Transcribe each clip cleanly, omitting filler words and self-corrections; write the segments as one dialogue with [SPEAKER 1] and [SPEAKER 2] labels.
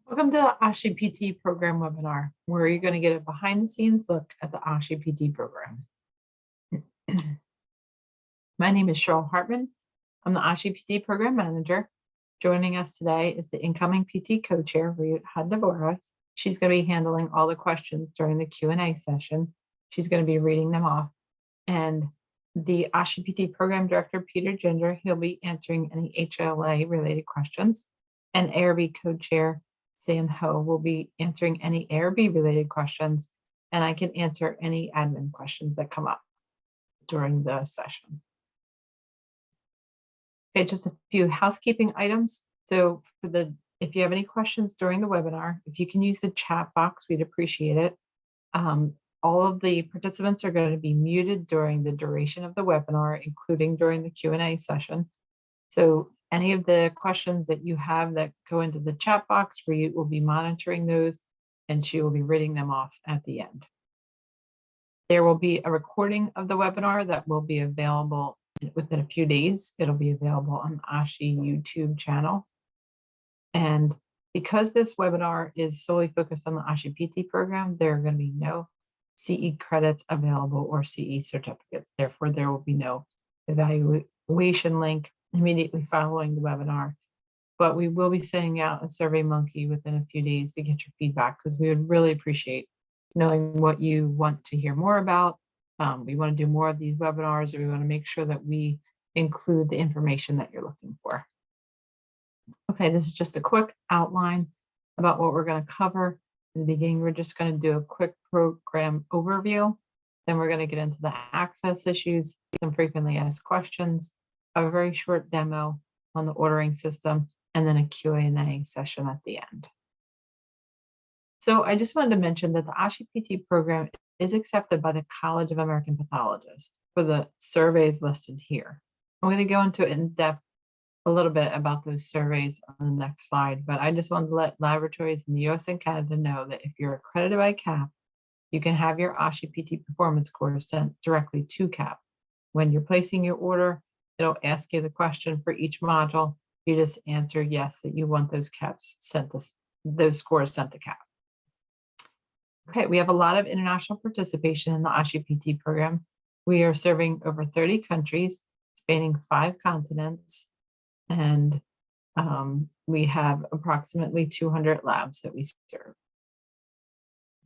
[SPEAKER 1] Welcome to the ASHI PT program webinar, where you're going to get a behind the scenes look at the ASHI PT program. My name is Cheryl Hartman. I'm the ASHI PT program manager. Joining us today is the incoming PT co-chair, Rita Hadnavora. She's going to be handling all the questions during the Q&A session. She's going to be reading them off. And the ASHI PT program director, Peter Ginger, he'll be answering any HLA related questions. And ARB co-chair, Sam Ho, will be answering any ARB related questions, and I can answer any admin questions that come up during the session. Okay, just a few housekeeping items. So if you have any questions during the webinar, if you can use the chat box, we'd appreciate it. All of the participants are going to be muted during the duration of the webinar, including during the Q&A session. So any of the questions that you have that go into the chat box, Rita will be monitoring those, and she will be reading them off at the end. There will be a recording of the webinar that will be available within a few days. It'll be available on the ASHI YouTube channel. And because this webinar is solely focused on the ASHI PT program, there are going to be no CE credits available or CE certificates. Therefore, there will be no evaluation link immediately following the webinar, but we will be sending out a Survey Monkey within a few days to get your feedback, because we would really appreciate knowing what you want to hear more about. We want to do more of these webinars, and we want to make sure that we include the information that you're looking for. Okay, this is just a quick outline about what we're going to cover. In the beginning, we're just going to do a quick program overview. Then we're going to get into the access issues, some frequently asked questions, a very short demo on the ordering system, and then a Q&A session at the end. So I just wanted to mention that the ASHI PT program is accepted by the College of American Pathologists for the surveys listed here. I'm going to go into it in depth a little bit about those surveys on the next slide, but I just wanted to let laboratories in the US and Canada know that if you're accredited by CAP, you can have your ASHI PT performance scores sent directly to CAP. When you're placing your order, it'll ask you the question for each module. You just answer yes, that you want those those scores sent to CAP. Okay, we have a lot of international participation in the ASHI PT program. We are serving over 30 countries, spanning 5 continents, and we have approximately 200 labs that we serve.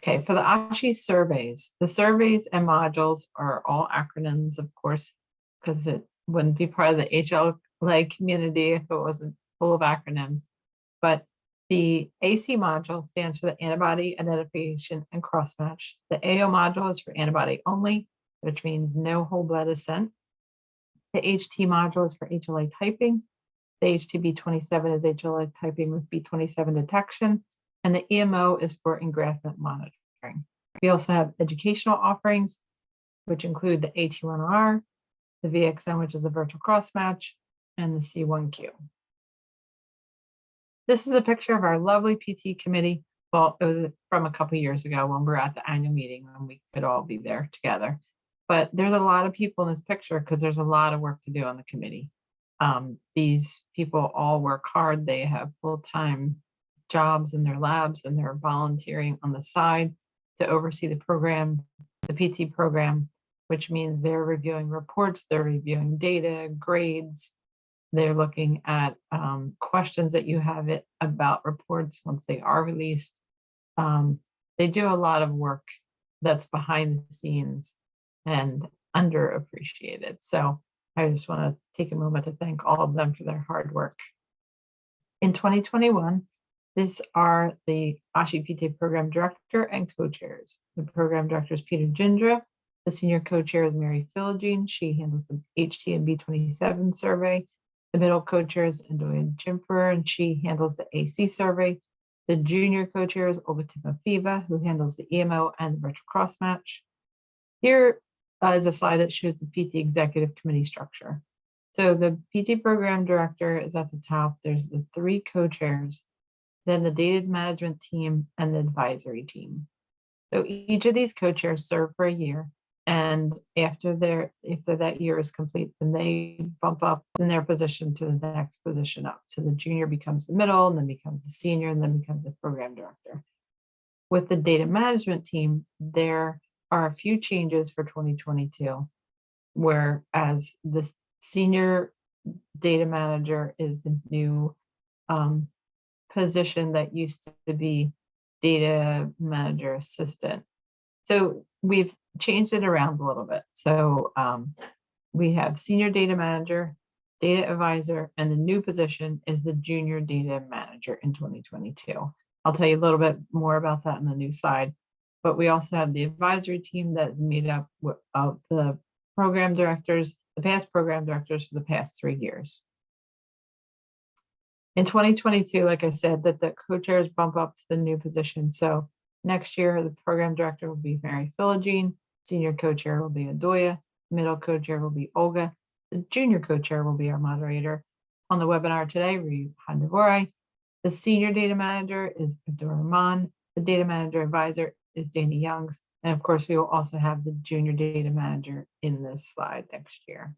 [SPEAKER 1] Okay, for the ASHI surveys, the surveys and modules are all acronyms, of course, because it wouldn't be part of the HLA community if it wasn't full of acronyms. But the AC module stands for the antibody identification and cross-match. The AO module is for antibody only, which means no whole blood is sent. The HT module is for HLA typing. The HTB27 is HLA typing with B27 detection. And the EMO is for engraftment monitoring. We also have educational offerings, which include the AT1R, the VXN, which is a virtual cross-match, and the C1Q. This is a picture of our lovely PT committee. Well, it was from a couple of years ago when we were at the annual meeting when we could all be there together. But there's a lot of people in this picture because there's a lot of work to do on the committee. These people all work hard. They have full-time jobs in their labs, and they're volunteering on the side to oversee the program, the PT program, which means they're reviewing reports, they're reviewing data, grades, they're looking at questions that you have about reports once they are released. They do a lot of work that's behind the scenes and underappreciated. So I just want to take a moment to thank all of them for their hard work. In 2021, these are the ASHI PT program director and co-chairs. The program director is Peter Ginger. The senior co-chair is Mary Philogene. She handles the HT and B27 survey. The middle co-chair is Andoya Jimfer, and she handles the AC survey. The junior co-chair is Olga Timofeva, who handles the EMO and the virtual cross-match. Here is a slide that shows the PT executive committee structure. So the PT program director is at the top. There's the 3 co-chairs, then the data management team, and the advisory team. So each of these co-chairs serve for a year. And after that year is complete, then they bump up in their position to the next position up. So the junior becomes the middle, and then becomes the senior, and then becomes the program director. With the data management team, there are a few changes for 2022, whereas the senior data manager is the new position that used to be data manager assistant. So we've changed it around a little bit. So we have senior data manager, data advisor, and the new position is the junior data manager in 2022. I'll tell you a little bit more about that in the new slide. But we also have the advisory team that is made up of the program directors, the past program directors for the past 3 years. In 2022, like I said, that the co-chairs bump up to the new position. So next year, the program director will be Mary Philogene, senior co-chair will be Adoya, middle co-chair will be Olga, the junior co-chair will be our moderator. On the webinar today, Rehan Devorai. The senior data manager is Abdur Rahman. The data manager advisor is Danny Youngs. And of course, we will also have the junior data manager in this slide next year.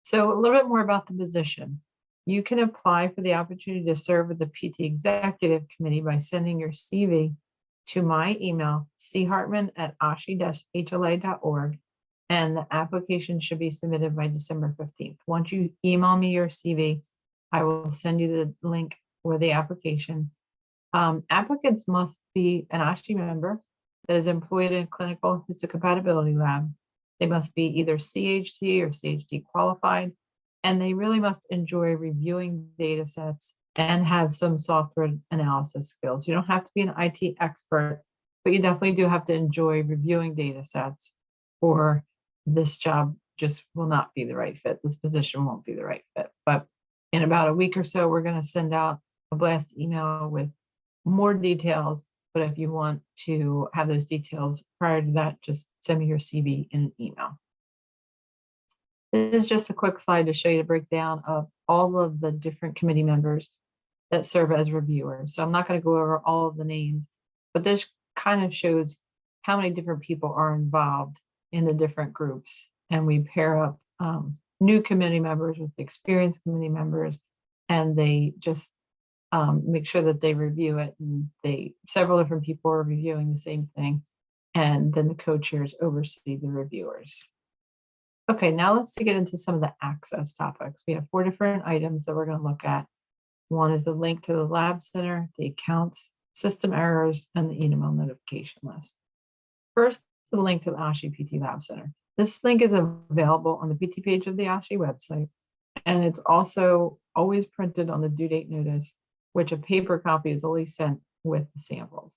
[SPEAKER 1] So a little bit more about the position. You can apply for the opportunity to serve with the PT Executive Committee by sending your CV to my email, chartman@ashi-hla.org, and the application should be submitted by December 15th. Once you email me your CV, I will send you the link for the application. Applicants must be an ASHI member that is employed in a clinical histocompatibility lab. They must be either CHT or CHT qualified, and they really must enjoy reviewing data sets and have some software analysis skills. You don't have to be an IT expert, but you definitely do have to enjoy reviewing data sets, or this job just will not be the right fit. This position won't be the right fit. But in about a week or so, we're going to send out a blast email with more details. But if you want to have those details prior to that, just send me your CV in an email. This is just a quick slide to show you the breakdown of all of the different committee members that serve as reviewers. So I'm not going to go over all of the names, but this kind of shows how many different people are involved in the different groups. And we pair up new committee members with experienced committee members, and they just make sure that they review it, and several different people are reviewing the same thing, and then the co-chairs oversee the reviewers. Okay, now let's get into some of the access topics. We have 4 different items that we're going to look at. One is the link to the Lab Center, the accounts, system errors, and the email notification list. First, the link to the ASHI PT Lab Center. This link is available on the PT page of the ASHI website, and it's also always printed on the due date notice, which a paper copy is always sent with the samples.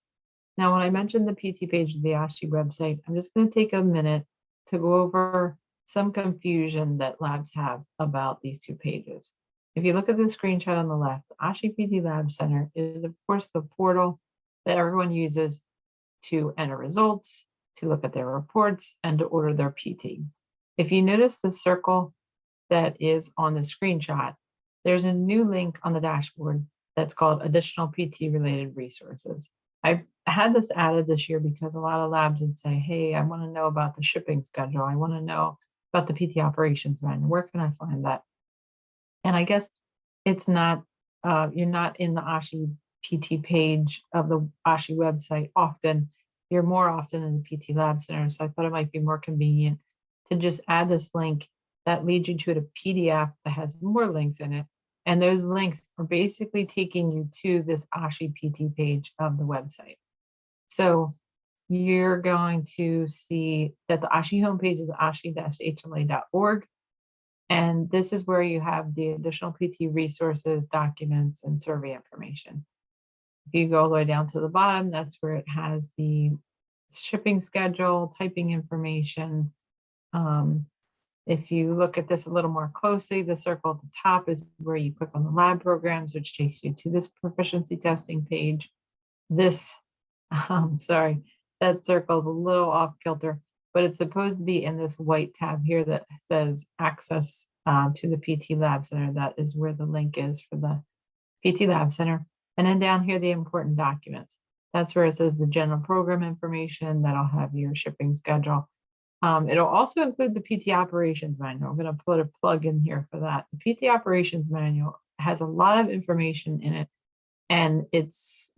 [SPEAKER 1] Now, when I mentioned the PT page of the ASHI website, I'm just going to take a minute to go over some confusion that labs have about these 2 pages. If you look at the screenshot on the left, ASHI PT Lab Center is, of course, the portal that everyone uses to enter results, to look at their reports, and to order their PT. If you notice the circle that is on the screenshot, there's a new link on the dashboard that's called Additional PT Related Resources. I had this added this year because a lot of labs would say, hey, I want to know about the shipping schedule. I want to know about the PT operations manual. Where can I find that? And I guess it's not, you're not in the ASHI PT page of the ASHI website often. You're more often in the PT Lab Center. So I thought it might be more convenient to just add this link that leads you to a PDF that has more links in it. And those links are basically taking you to this ASHI PT page of the website. So you're going to see that the ASHI homepage is ashi-hla.org. And this is where you have the additional PT resources, documents, and survey information. If you go all the way down to the bottom, that's where it has the shipping schedule, typing information. If you look at this a little more closely, the circle at the top is where you click on the lab programs, which takes you to this proficiency testing page. This, sorry, that circle is a little off kilter, but it's supposed to be in this white tab here that says access to the PT Lab Center. That is where the link is for the PT Lab Center. And then down here, the important documents. That's where it says the general program information. That'll have your shipping schedule. It'll also include the PT operations manual. I'm going to put a plug in here for that. The PT operations manual has a lot of information in it, and it's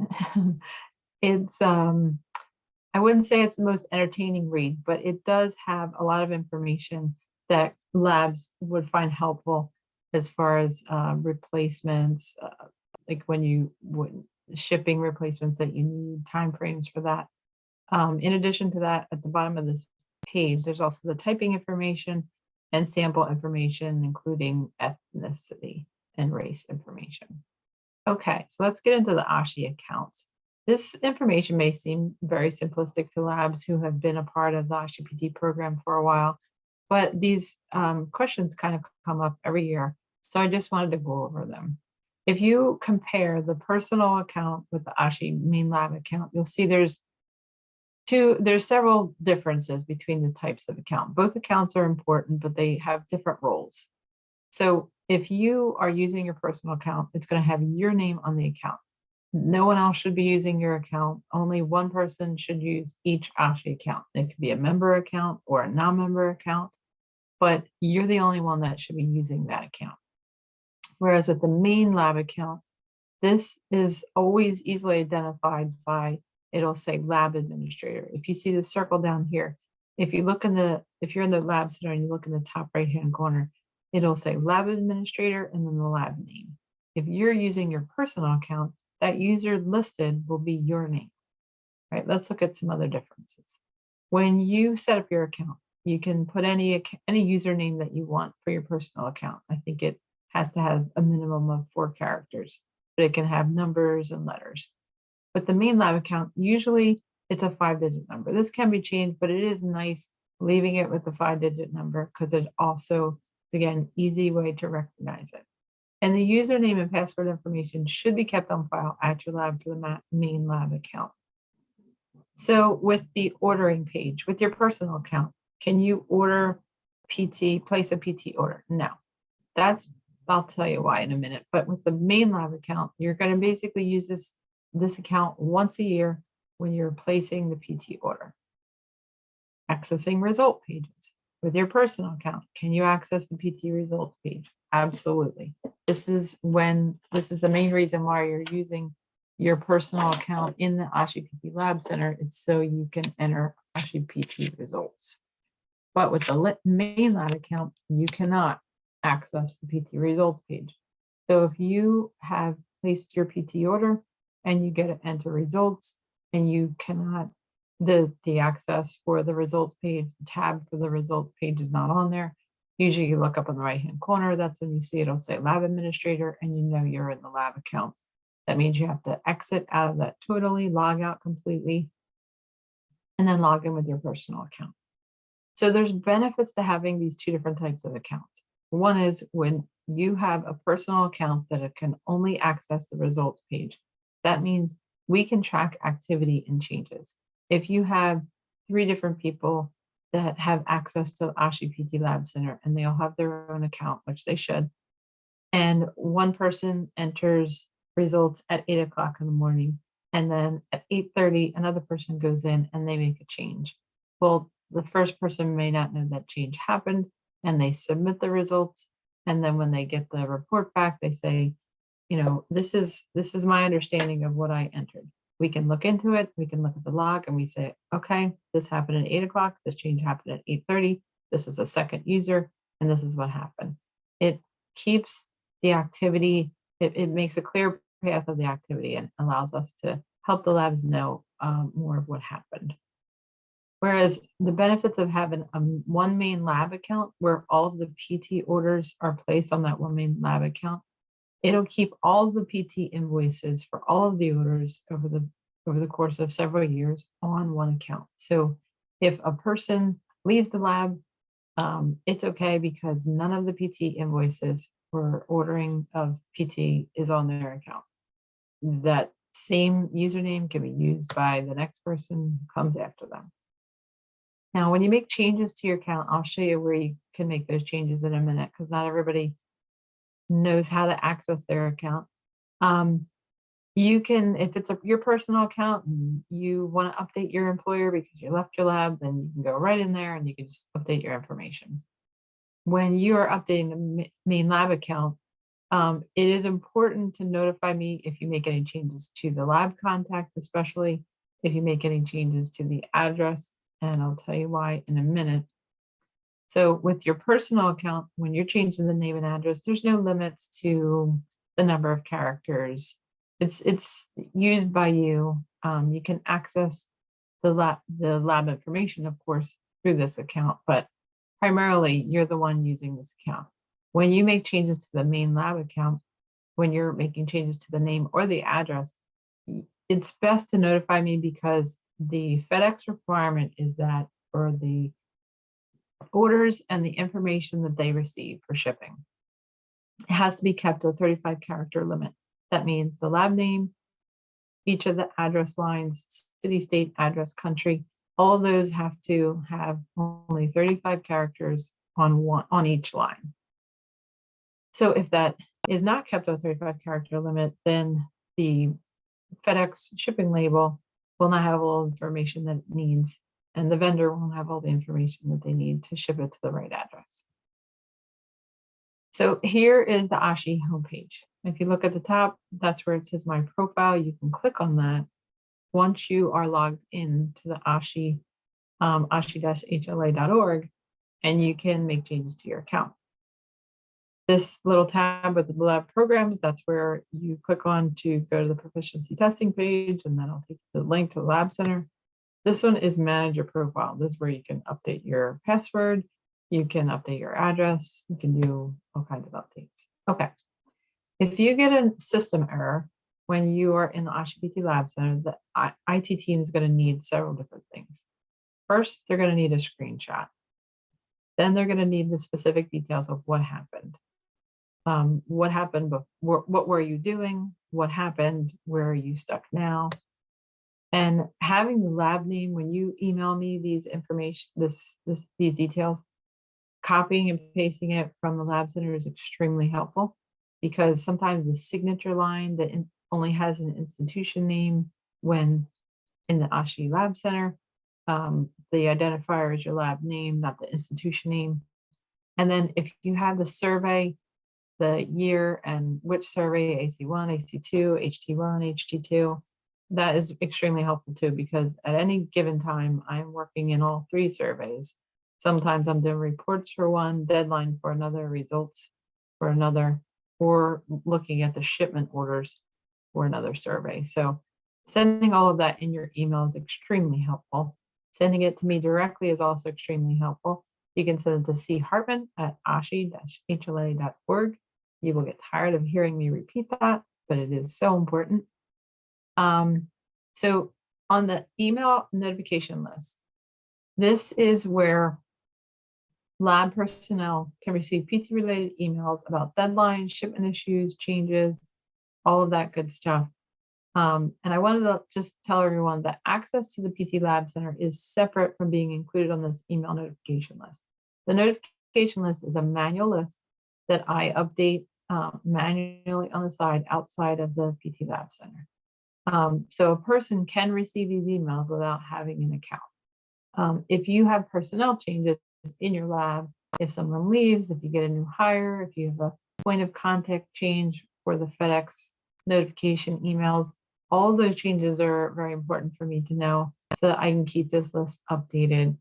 [SPEAKER 1] it's I wouldn't say it's the most entertaining read, but it does have a lot of information that labs would find helpful as far as replacements, like when you would shipping replacements that you need, timeframes for that. In addition to that, at the bottom of this page, there's also the typing information and sample information, including ethnicity and race information. Okay, so let's get into the ASHI accounts. This information may seem very simplistic to labs who have been a part of the ASHI PT program for a while, but these questions kind of come up every year. So I just wanted to go over them. If you compare the personal account with the ASHI main lab account, you'll see there's several differences between the types of account. Both accounts are important, but they have different roles. So if you are using your personal account, it's going to have your name on the account. No one else should be using your account. Only one person should use each ASHI account. It could be a member account or a non-member account, but you're the only one that should be using that account. Whereas with the main lab account, this is always easily identified by, it'll say lab administrator. If you see the circle down here, if you're in the lab center and you look in the top right-hand corner, it'll say lab administrator and then the lab name. If you're using your personal account, that user listed will be your name, right? Let's look at some other differences. When you set up your account, you can put any username that you want for your personal account. I think it has to have a minimum of 4 characters, but it can have numbers and letters. With the main lab account, usually it's a 5-digit number. This can be changed, but it is nice leaving it with the 5-digit number because it also, again, easy way to recognize it. And the username and password information should be kept on file at your lab for the main lab account. So with the ordering page, with your personal account, can you order PT, place a PT order? No, I'll tell you why in a minute. But with the main lab account, you're going to basically use this account once a year when you're placing the PT order. Accessing result pages. With your personal account, can you access the PT results page? Absolutely. This is the main reason why you're using your personal account in the ASHI PT Lab Center. It's so you can enter ASHI PT results. But with the main lab account, you cannot access the PT results page. So if you have placed your PT order and you get to enter results and you cannot, the access for the results page, the tab for the results page is not on there. Usually you look up on the right-hand corner, that's when you see it'll say lab administrator and you know you're in the lab account. That means you have to exit out of that totally, log out completely, and then log in with your personal account. So there's benefits to having these 2 different types of accounts. One is when you have a personal account that it can only access the results page. That means we can track activity and changes. If you have 3 different people that have access to ASHI PT Lab Center and they all have their own account, which they should, and one person enters results at 8 o'clock in the morning, and then at 8:30, another person goes in and they make a change. Well, the first person may not know that change happened and they submit the results. And then when they get the report back, they say, you know, this is my understanding of what I entered. We can look into it. We can look at the log and we say, okay, this happened at 8 o'clock. This change happened at 8:30. This was a second user and this is what happened. It keeps the activity, it makes a clear path of the activity and allows us to help the labs know more of what happened. Whereas the benefits of having one main lab account where all of the PT orders are placed on that one main lab account, it'll keep all of the PT invoices for all of the orders over the course of several years on one account. So if a person leaves the lab, it's okay because none of the PT invoices for ordering of PT is on their account. That same username can be used by the next person who comes after them. Now, when you make changes to your account, I'll show you where you can make those changes in a minute because not everybody knows how to access their account. You can, if it's your personal account and you want to update your employer because you left your lab, then you can go right in there and you can just update your information. When you are updating the main lab account, it is important to notify me if you make any changes to the lab contact, especially if you make any changes to the address, and I'll tell you why in a minute. So with your personal account, when you're changing the name and address, there's no limits to the number of characters. It's used by you. You can access the lab information, of course, through this account, but primarily you're the one using this account. When you make changes to the main lab account, when you're making changes to the name or the address, it's best to notify me because the FedEx requirement is that for the orders and the information that they receive for shipping, it has to be kept to a 35 character limit. That means the lab name, each of the address lines, city, state, address, country, all of those have to have only 35 characters on each line. So if that is not kept to a 35 character limit, then the FedEx shipping label will not have all the information that it needs, and the vendor won't have all the information that they need to ship it to the right address. So here is the ASHI homepage. If you look at the top, that's where it says my profile. You can click on that once you are logged in to the ASHI, ASHI-HLA.org, and you can make changes to your account. This little tab with the lab programs, that's where you click on to go to the proficiency testing page, and then I'll take the link to the Lab Center. This one is manage your profile. This is where you can update your password, you can update your address, you can do all kinds of updates. Okay. If you get a system error when you are in the ASHI PT Lab Center, the IT team is going to need several different things. First, they're going to need a screenshot. Then they're going to need the specific details of what happened. What happened before, what were you doing? What happened? Where are you stuck now? And having the lab name, when you email me these information, these details, copying and pasting it from the Lab Center is extremely helpful, because sometimes the signature line that only has an institution name, when in the ASHI Lab Center, the identifier is your lab name, not the institution name. And then if you have the survey, the year and which survey, AC1, AC2, HT1, HT2, that is extremely helpful too, because at any given time, I'm working in all three surveys. Sometimes I'm doing reports for one, deadline for another, results for another, or looking at the shipment orders for another survey. So sending all of that in your email is extremely helpful. Sending it to me directly is also extremely helpful. You can send it to c.hartman@ashi-hla.org. You will get tired of hearing me repeat that, but it is so important. So on the email notification list, this is where lab personnel can receive PT-related emails about deadlines, shipment issues, changes, all of that good stuff. And I wanted to just tell everyone that access to the PT Lab Center is separate from being included on this email notification list. The notification list is a manual list that I update manually on the side outside of the PT Lab Center. So a person can receive these emails without having an account. If you have personnel changes in your lab, if someone leaves, if you get a new hire, if you have a point of contact change for the FedEx notification emails, all those changes are very important for me to know so that I can keep this list updated,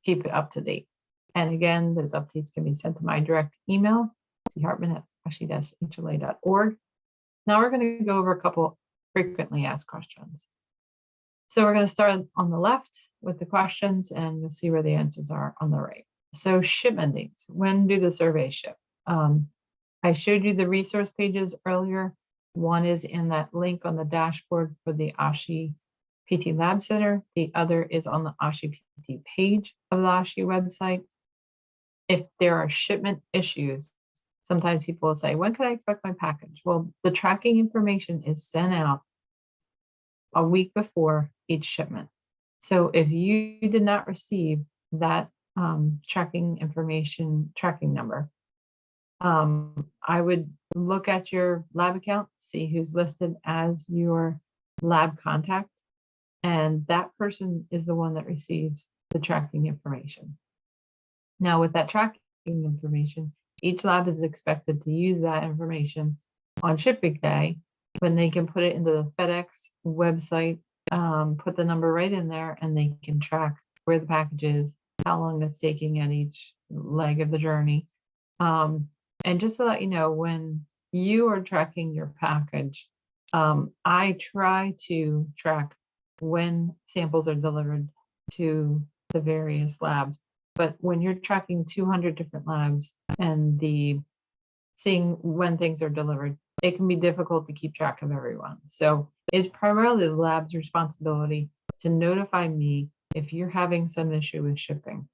[SPEAKER 1] keep it up to date. And again, those updates can be sent to my direct email, chartman@ashi-hla.org. Now we're going to go over a couple frequently asked questions. So we're going to start on the left with the questions, and you'll see where the answers are on the right. So shipment dates. When do the surveys ship? I showed you the resource pages earlier. One is in that link on the dashboard for the ASHI PT Lab Center. The other is on the ASHI PT page of the ASHI website. If there are shipment issues, sometimes people will say, when can I expect my package? Well, the tracking information is sent out a week before each shipment. So if you did not receive that tracking information, tracking number, I would look at your lab account, see who's listed as your lab contact, and that person is the one that receives the tracking information. Now, with that tracking information, each lab is expected to use that information on shipping day when they can put it into the FedEx website, put the number right in there, and they can track where the package is, how long it's taking at each leg of the journey. And just to let you know, when you are tracking your package, I try to track when samples are delivered to the various labs. But when you're tracking 200 different labs and seeing when things are delivered, it can be difficult to keep track of everyone. So it's primarily the lab's responsibility to notify me if you're having some issue with shipping.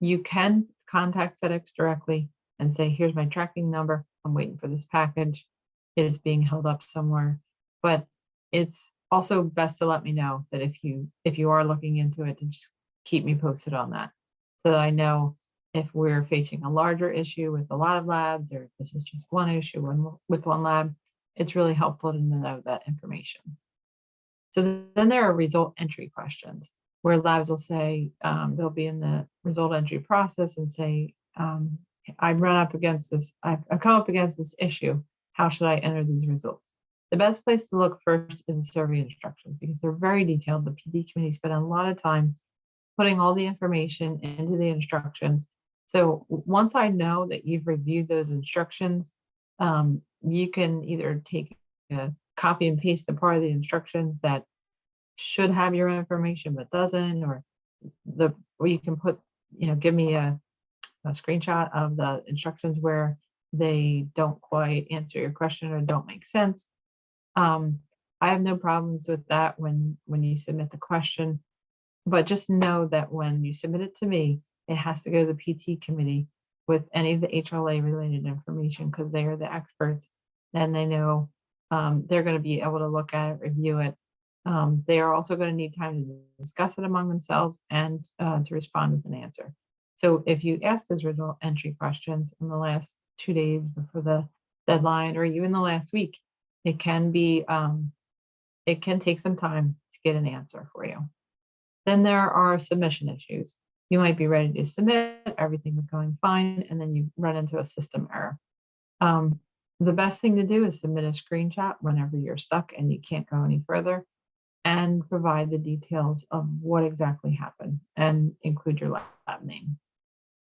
[SPEAKER 1] You can contact FedEx directly and say, here's my tracking number. I'm waiting for this package. It's being held up somewhere. But it's also best to let me know that if you are looking into it, to just keep me posted on that, so that I know if we're facing a larger issue with a lot of labs, or if this is just one issue with one lab. It's really helpful to know that information. So then there are result entry questions where labs will say, they'll be in the result entry process and say, I've come up against this issue. How should I enter these results? The best place to look first is the survey instructions, because they're very detailed. The PD committee spent a lot of time putting all the information into the instructions. So once I know that you've reviewed those instructions, you can either take a copy and paste the part of the instructions that should have your information but doesn't, or you can put, give me a screenshot of the instructions where they don't quite answer your question or don't make sense. I have no problems with that when you submit the question, but just know that when you submit it to me, it has to go to the PT committee with any of the HLA related information, because they are the experts and they know, they're going to be able to look at it, review it. They are also going to need time to discuss it among themselves and to respond with an answer. So if you ask those result entry questions in the last 2 days before the deadline, or even the last week, it can take some time to get an answer for you. Then there are submission issues. You might be ready to submit, everything is going fine, and then you run into a system error. The best thing to do is submit a screenshot whenever you're stuck and you can't go any further, and provide the details of what exactly happened and include your lab name.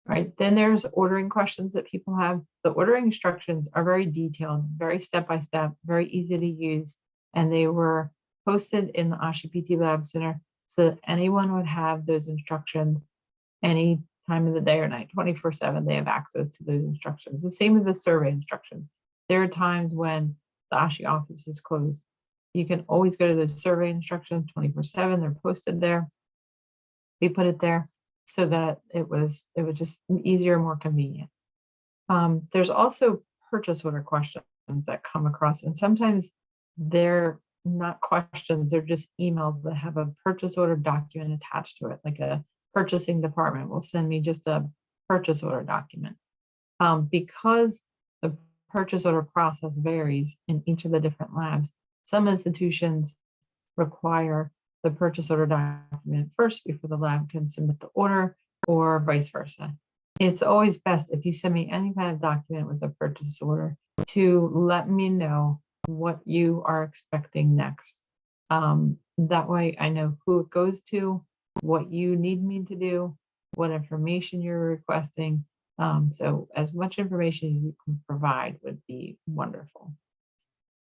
[SPEAKER 1] Right. Then there's ordering questions that people have. The ordering instructions are very detailed, very step-by-step, very easy to use. And they were posted in the ASHI PT Lab Center so that anyone would have those instructions any time of the day or night, 24/7. They have access to those instructions. The same with the survey instructions. There are times when the ASHI office is closed. You can always go to those survey instructions 24/7. They're posted there. We put it there so that it was just easier, more convenient. There's also purchase order questions that come across, and sometimes they're not questions, they're just emails that have a purchase order document attached to it, like a purchasing department will send me just a purchase order document. Because the purchase order process varies in each of the different labs, some institutions require the purchase order document first before the lab can submit the order, or vice versa. It's always best if you send me any kind of document with a purchase order to let me know what you are expecting next. That way I know who it goes to, what you need me to do, what information you're requesting. So as much information as you can provide would be wonderful.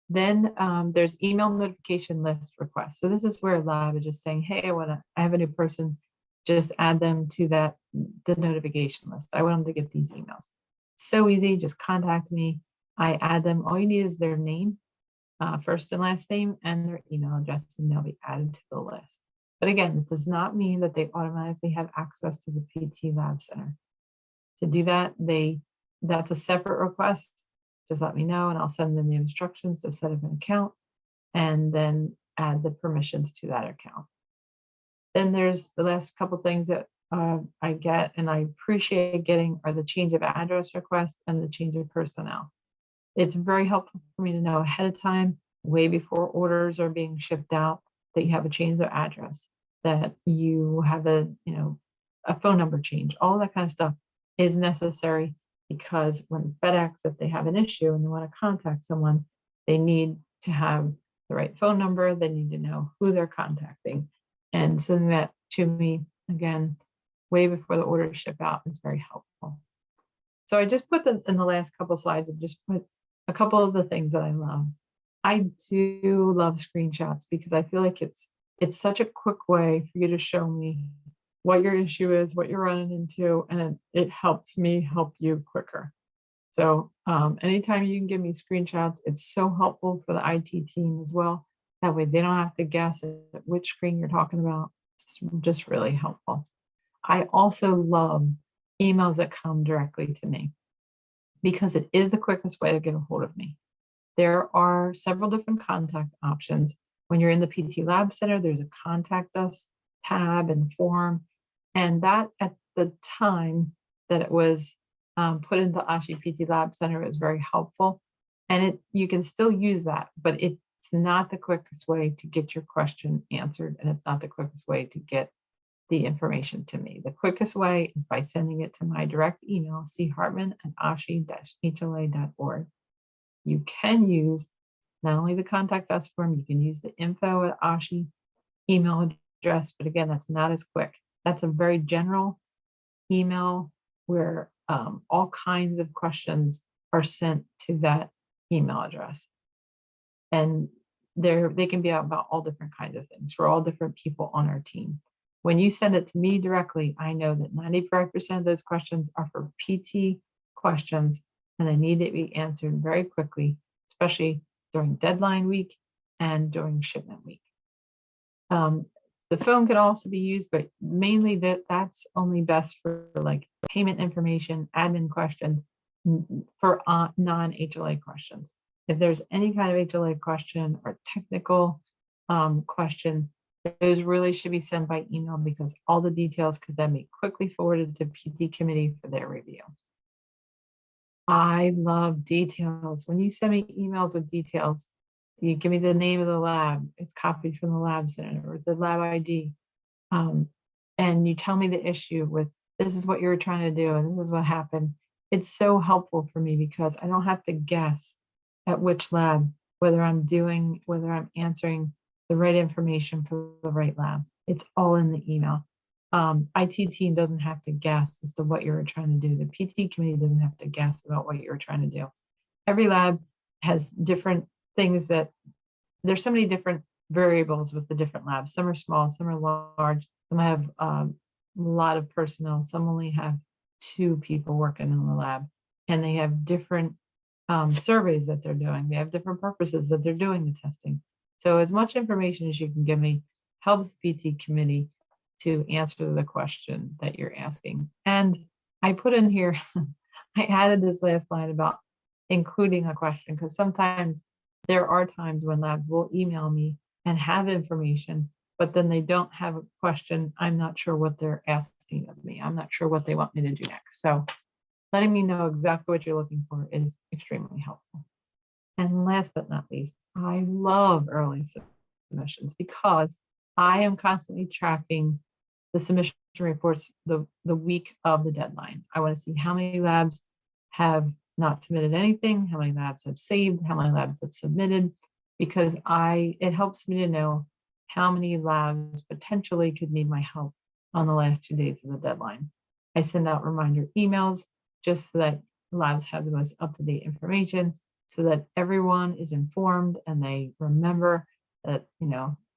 [SPEAKER 1] Then there's email notification list requests. So this is where a lab is just saying, hey, I have a new person, just add them to the notification list. I want them to get these emails. So easy, just contact me. I add them. All you need is their name, first and last name, and their email address, and they'll be added to the list. But again, it does not mean that they automatically have access to the PT Lab Center. To do that, that's a separate request. Just let me know and I'll send them the instructions to set up an account and then add the permissions to that account. Then there's the last couple things that I get and I appreciate getting are the change of address request and the change of personnel. It's very helpful for me to know ahead of time, way before orders are being shipped out, that you have a change of address, that you have a phone number change. All that kind of stuff is necessary because when FedEx, if they have an issue and they want to contact someone, they need to have the right phone number. They need to know who they're contacting. And sending that to me again, way before the orders ship out is very helpful. So I just put them in the last couple slides and just put a couple of the things that I love. I do love screenshots because I feel like it's such a quick way for you to show me what your issue is, what you're running into, and it helps me help you quicker. So anytime you can give me screenshots, it's so helpful for the IT team as well. That way they don't have to guess at which screen you're talking about. It's just really helpful. I also love emails that come directly to me because it is the quickest way to get a hold of me. There are several different contact options. When you're in the PT Lab Center, there's a contact us tab and form. And that at the time that it was put into ASHI PT Lab Center, it was very helpful. And you can still use that, but it's not the quickest way to get your question answered. And it's not the quickest way to get the information to me. The quickest way is by sending it to my direct email, chartman@ashi-hla.org. You can use not only the contact us form, you can use the info@ASHI email address, but again, that's not as quick. That's a very general email where all kinds of questions are sent to that email address. And they can be about all different kinds of things for all different people on our team. When you send it to me directly, I know that 95% of those questions are for PT questions, and they need to be answered very quickly, especially during deadline week and during shipment week. The phone could also be used, but mainly that's only best for like payment information, admin questions, for non-HLA questions. If there's any kind of HLA question or technical question, those really should be sent by email because all the details could then be quickly forwarded to PT committee for their review. I love details. When you send me emails with details, you give me the name of the lab, it's copied from the lab center or the lab ID. And you tell me the issue with this is what you were trying to do and this is what happened. It's so helpful for me because I don't have to guess at which lab, whether I'm answering the right information for the right lab. It's all in the email. IT team doesn't have to guess as to what you were trying to do. The PT committee doesn't have to guess about what you were trying to do. Every lab has different things there's so many different variables with the different labs. Some are small, some are large, some have a lot of personnel, some only have 2 people working in the lab, and they have different surveys that they're doing. They have different purposes that they're doing the testing. So as much information as you can give me helps PT committee to answer the question that you're asking. And I put in here, I added this last line about including a question because sometimes there are times when labs will email me and have information, but then they don't have a question. I'm not sure what they're asking of me. I'm not sure what they want me to do next. So letting me know exactly what you're looking for is extremely helpful. And last but not least, I love early submissions because I am constantly tracking the submission reports the week of the deadline. I want to see how many labs have not submitted anything, how many labs have saved, how many labs have submitted, because it helps me to know how many labs potentially could need my help on the last 2 days of the deadline. I send out reminder emails just so that labs have the most up-to-date information so that everyone is informed and they remember that,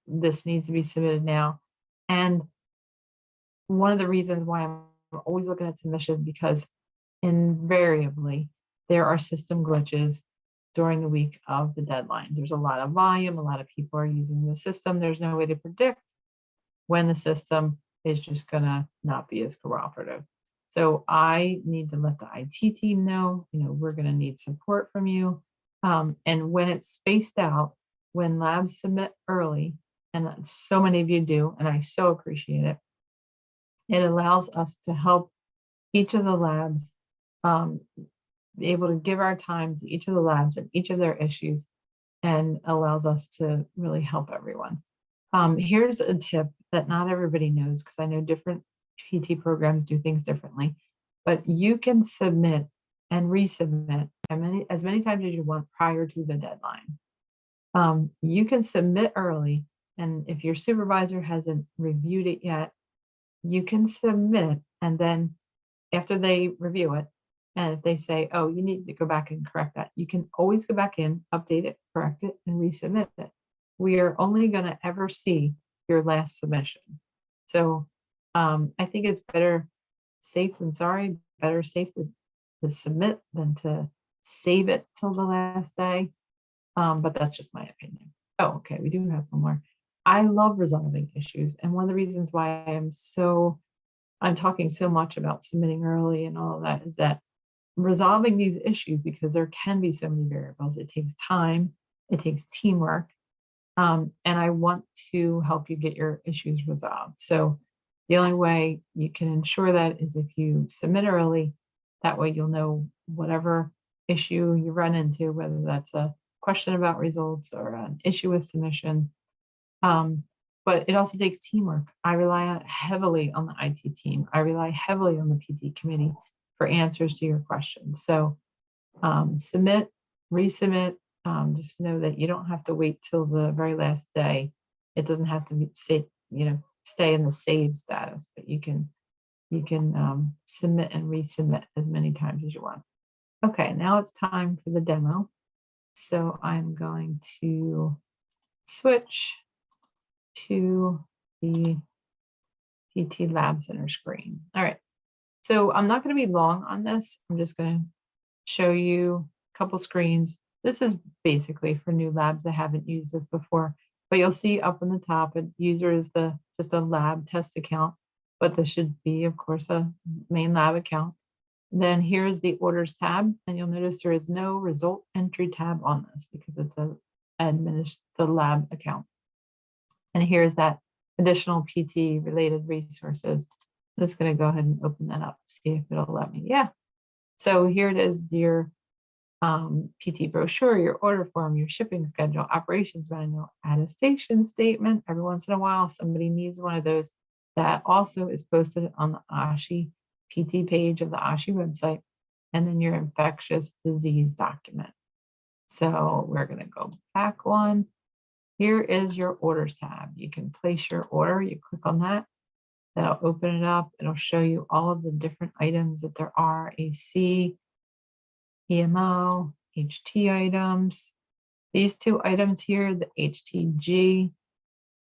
[SPEAKER 1] this needs to be submitted now. And one of the reasons why I'm always looking at submissions because invariably there are system glitches during the week of the deadline. There's a lot of volume, a lot of people are using the system. There's no way to predict when the system is just gonna not be as cooperative. So I need to let the IT team know, we're gonna need support from you. And when it's spaced out, when labs submit early, and so many of you do, and I so appreciate it, it allows us to help each of the labs be able to give our time to each of the labs and each of their issues, and allows us to really help everyone. Here's a tip that not everybody knows, because I know different PT programs do things differently, but you can submit and resubmit as many times as you want prior to the deadline. You can submit early, and if your supervisor hasn't reviewed it yet, you can submit, and then after they review it, and if they say, oh, you need to go back and correct that, you can always go back in, update it, correct it, and resubmit it. We are only going to ever see your last submission. So I think it's better safe than sorry, better safe to submit than to save it till the last day. But that's just my opinion. Oh, okay, we do have one more. I love resolving issues. And one of the reasons why I'm talking so much about submitting early and all of that is that resolving these issues, because there can be so many variables, it takes time, it takes teamwork, and I want to help you get your issues resolved. So the only way you can ensure that is if you submit early. That way you'll know whatever issue you run into, whether that's a question about results or an issue with submission. But it also takes teamwork. I rely heavily on the IT team. I rely heavily on the PT committee for answers to your questions. So submit, resubmit. Just know that you don't have to wait till the very last day. It doesn't have to be stay in the save status, but you can submit and resubmit as many times as you want. Okay, now it's time for the demo. So I'm going to switch to the PT Lab Center screen. All right, so I'm not going to be long on this. I'm just going to show you a couple screens. This is basically for new labs that haven't used this before, but you'll see up on the top, a user is just a lab test account, but this should be, of course, a main lab account. Then here's the orders tab, and you'll notice there is no result entry tab on this because it's the lab account. And here's that additional PT related resources. I'm just going to go ahead and open that up, see if it'll let me. Yeah. So here it is, your PT brochure, your order form, your shipping schedule, operations manual, attestation statement. Every once in a while, somebody needs one of those. That also is posted on the ASHI PT page of the ASHI website, and then your infectious disease document. So we're going to go back one. Here is your orders tab. You can place your order. You click on that. That'll open it up. It'll show you all of the different items that there are: AC, EMO, HT items. These two items here, the HTG,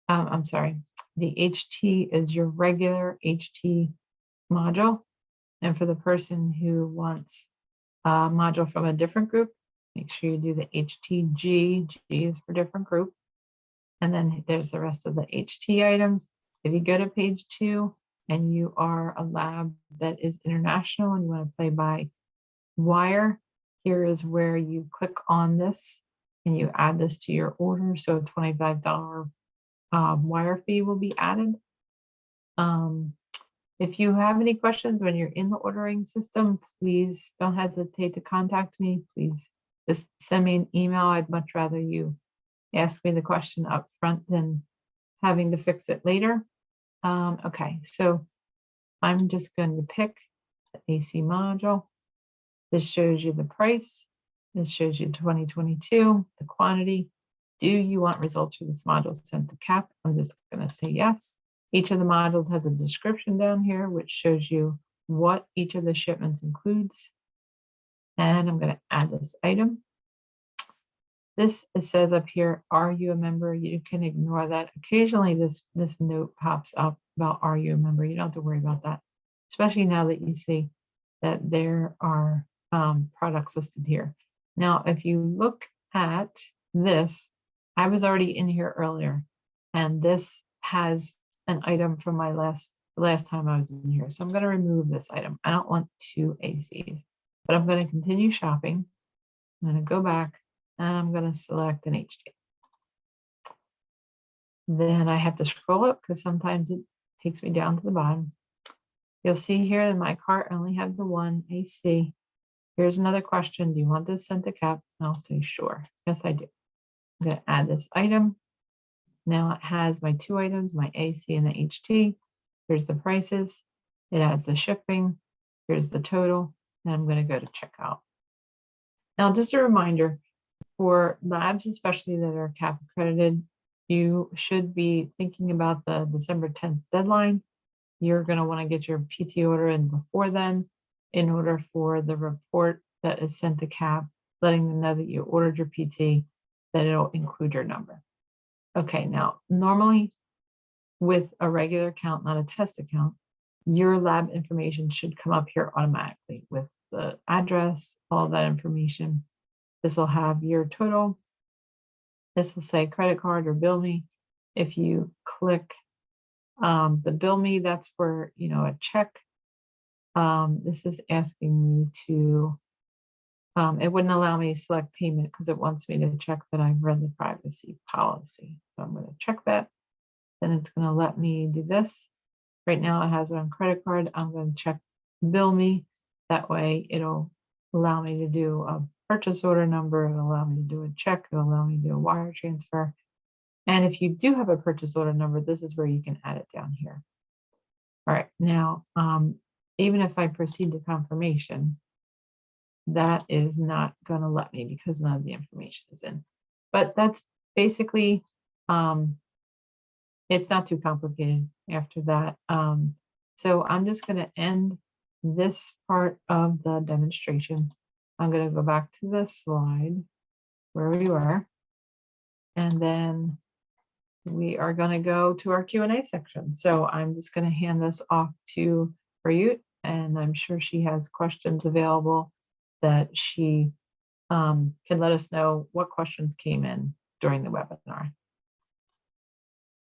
[SPEAKER 1] I'm sorry, the HT is your regular HT module. And for the person who wants a module from a different group, make sure you do the HTG. G is for different group. And then there's the rest of the HT items. If you go to page 2 and you are a lab that is international and you want to play by wire, here is where you click on this and you add this to your order. So a $25 wire fee will be added. If you have any questions when you're in the ordering system, please don't hesitate to contact me. Please just send me an email. I'd much rather you ask me the question up front than having to fix it later. Okay, so I'm just going to pick the AC module. This shows you the price. This shows you 2022, the quantity. Do you want results for this module sent to CAP? I'm just going to say yes. Each of the modules has a description down here, which shows you what each of the shipments includes. And I'm going to add this item. This, it says up here, are you a member? You can ignore that. Occasionally this note pops up about are you a member? You don't have to worry about that, especially now that you see that there are products listed here. Now, if you look at this, I was already in here earlier, and this has an item from my last time I was in here. So I'm going to remove this item. I don't want 2 ACs, but I'm going to continue shopping. I'm going to go back and I'm going to select an HT. Then I have to scroll up because sometimes it takes me down to the bottom. You'll see here in my cart, I only have the 1 AC. Here's another question. Do you want this sent to CAP? And I'll say, sure. Yes, I do. I'm going to add this item. Now it has my 2 items, my AC and the HT. Here's the prices. It has the shipping. Here's the total. And I'm going to go to checkout. Now, just a reminder for labs, especially that are CAP accredited, you should be thinking about the December 10th deadline. You're going to want to get your PT order in before then in order for the report that is sent to CAP, letting them know that you ordered your PT, that it'll include your number. Okay, now normally with a regular account, not a test account, your lab information should come up here automatically with the address, all that information. This will have your total. This will say credit card or bill me. If you click the bill me, that's for, a check. This is asking me to, it wouldn't allow me to select payment because it wants me to check that I've read the privacy policy. So I'm going to check that. Then it's going to let me do this. Right now it has it on credit card. I'm going to check bill me. That way it'll allow me to do a purchase order number. It'll allow me to do a check. It'll allow me to do a wire transfer. And if you do have a purchase order number, this is where you can add it down here. All right, now, even if I proceed to confirmation, that is not going to let me because none of the information is in. But that's basically, it's not too complicated after that. So I'm just going to end this part of the demonstration. I'm going to go back to this slide where we were, and then we are going to go to our Q&A section. So I'm just going to hand this off to Rayut, and I'm sure she has questions available that she can let us know what questions came in during the webinar.